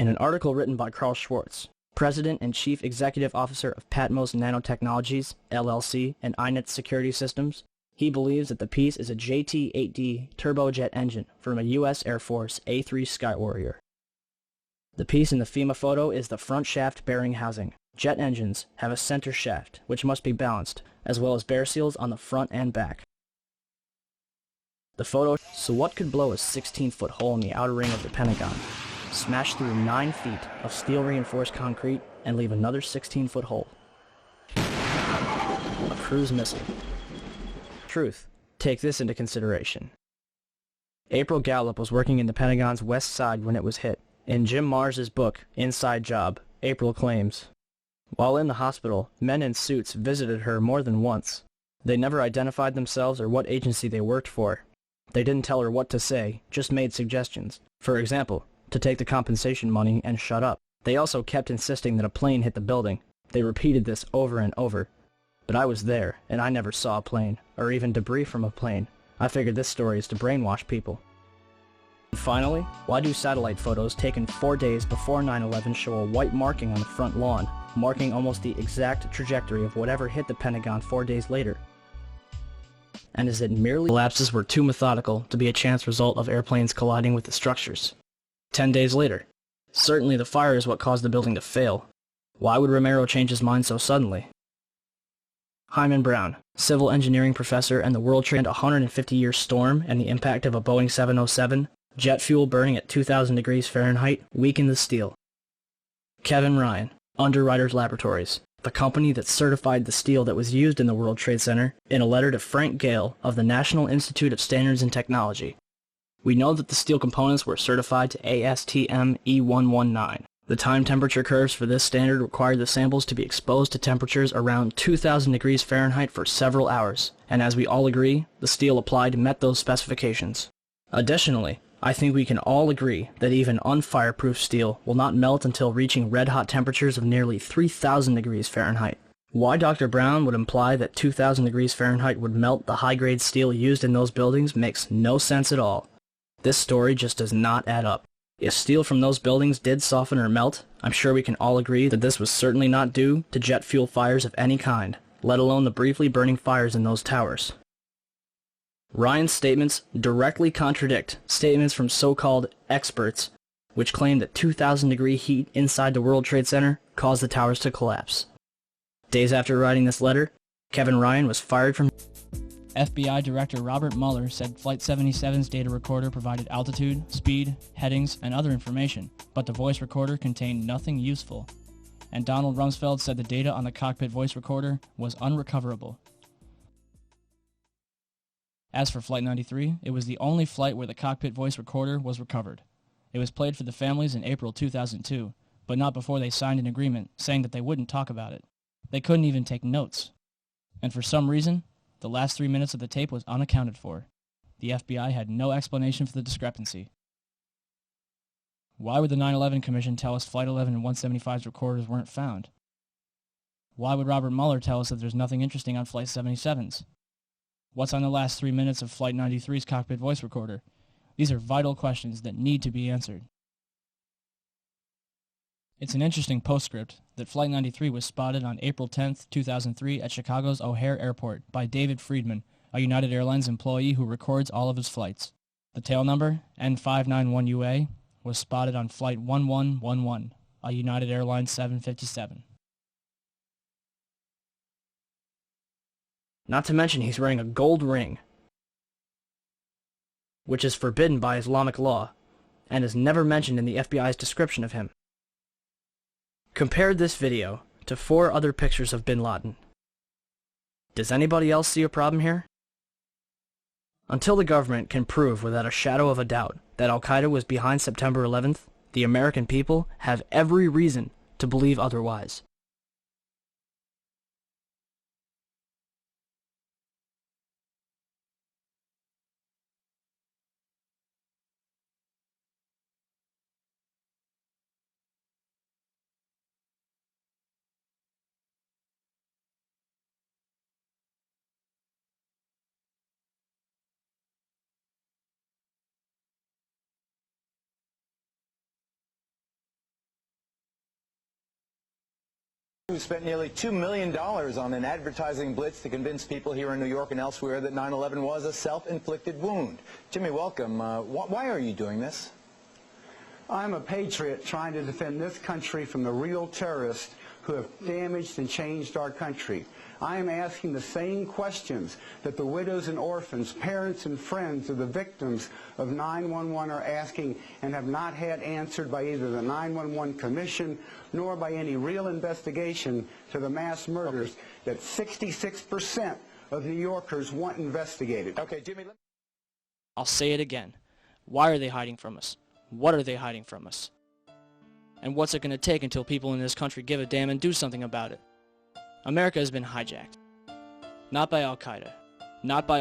In an article written by Carl Schwartz, President and Chief Executive Officer of Patmos Nanotechnologies, LLC, and iNet Security Systems, he believes that the piece is a JT-8D turbojet engine from a U.S. Air Force A-3 Skywarrior. The piece in the FEMA photo is the front shaft bearing housing. Jet engines have a center shaft, which must be balanced, as well as bear seals on the front and back. The photo. So what could blow a 16-foot hole in the outer ring of the Pentagon, smash through 9 feet of steel-reinforced concrete, and leave another 16-foot hole? A cruise missile. Truth. Take this into consideration. April Gallup was working in the Pentagon's west side when it was hit. In Jim Mars's book, Inside Job, April claims, while in the hospital, men in suits visited her more than once. They never identified themselves or what agency they worked for. They didn't tell her what to say, just made suggestions. For example, to take the compensation money and shut up. They also kept insisting that a plane hit the building. They repeated this over and over. But I was there, and I never saw a plane, or even debris from a plane. I figured this story is to brainwash people. And finally, why do satellite photos taken 4 days before 9/11 show a white marking on the front lawn, marking almost the exact trajectory of whatever hit the Pentagon 4 days later? And is it merely collapses were too methodical to be a chance result of airplanes colliding with the structures? 10 days later. Certainly the fire is what caused the building to fail. Why would Romero change his mind so suddenly? Hyman Brown, civil engineering professor and the World Trade 150-year storm and the impact of a Boeing 707, jet fuel burning at 2,000 degrees Fahrenheit weakened the steel. Kevin Ryan, Underwriters Laboratories, the company that certified the steel that was used in the World Trade Center, in a letter to Frank Gale of the National Institute of Standards and Technology. We know that the steel components were certified to ASTM E119. The time temperature curves for this standard required the samples to be exposed to temperatures around 2,000 degrees Fahrenheit for several hours, and as we all agree, the steel applied met those specifications. Additionally, I think we can all agree that even unfireproof steel will not melt until reaching red-hot temperatures of nearly 3,000 degrees Fahrenheit. Why Dr. Brown would imply that 2,000 degrees Fahrenheit would melt the high-grade steel used in those buildings makes no sense at all. This story just does not add up. If steel from those buildings did soften or melt, I'm sure we can all agree that this was certainly not due to jet fuel fires of any kind, let alone the briefly burning fires in those towers. Ryan's statements directly contradict statements from so-called experts, which claim that 2,000-degree heat inside the World Trade Center caused the towers to collapse. Days after writing this letter, Kevin Ryan was fired from. FBI Director Robert Mueller said Flight 77's data recorder provided altitude, speed, headings, and other information, but the voice recorder contained nothing useful. And Donald Rumsfeld said the data on the cockpit voice recorder was unrecoverable. As for Flight 93, it was the only flight where the cockpit voice recorder was recovered. It was played for the families in April 2002, but not before they signed an agreement saying that they wouldn't talk about it. They couldn't even take notes. And for some reason, the last 3 minutes of the tape was unaccounted for. The FBI had no explanation for the discrepancy. Why would the 9/11 Commission tell us Flight 11 and 175's recorders weren't found? Why would Robert Mueller tell us that there's nothing interesting on Flight 77's? What's on the last 3 minutes of Flight 93's cockpit voice recorder? These are vital questions that need to be answered. It's an interesting postscript that Flight 93 was spotted on April 10, 2003 at Chicago's O'Hare Airport by David Friedman, a United Airlines employee who records all of his flights. The tail number, N591UA, was spotted on Flight 1111, a United Airlines 757. Not to mention he's wearing a gold ring, which is forbidden by Islamic law, and is never mentioned in the FBI's description of him. Compare this video to 4 other pictures of bin Laden. Does anybody else see a problem here? Until the government can prove without a shadow of a doubt that Al-Qaeda was behind September 11th, the American people have every reason to believe otherwise. Who spent nearly $2 million on an advertising blitz to convince people here in New York and elsewhere that 9/11 was a self-inflicted wound. Jimmy, welcome. Why are you doing this? I'm a patriot trying to defend this country from the real terrorists who have damaged and changed our country. I am asking the same questions that the widows and orphans, parents and friends of the victims of 9/11 are asking and have not had answered by either the 9/11 Commission nor by any real investigation to the mass murders that 66% of New Yorkers want investigated. Okay, Jimmy. I'll say it again. Why are they hiding from us? What are they hiding from us? And what's it going to take until people in this country give a damn and do something about it? America has been hijacked. Not by Al-Qaeda. Not by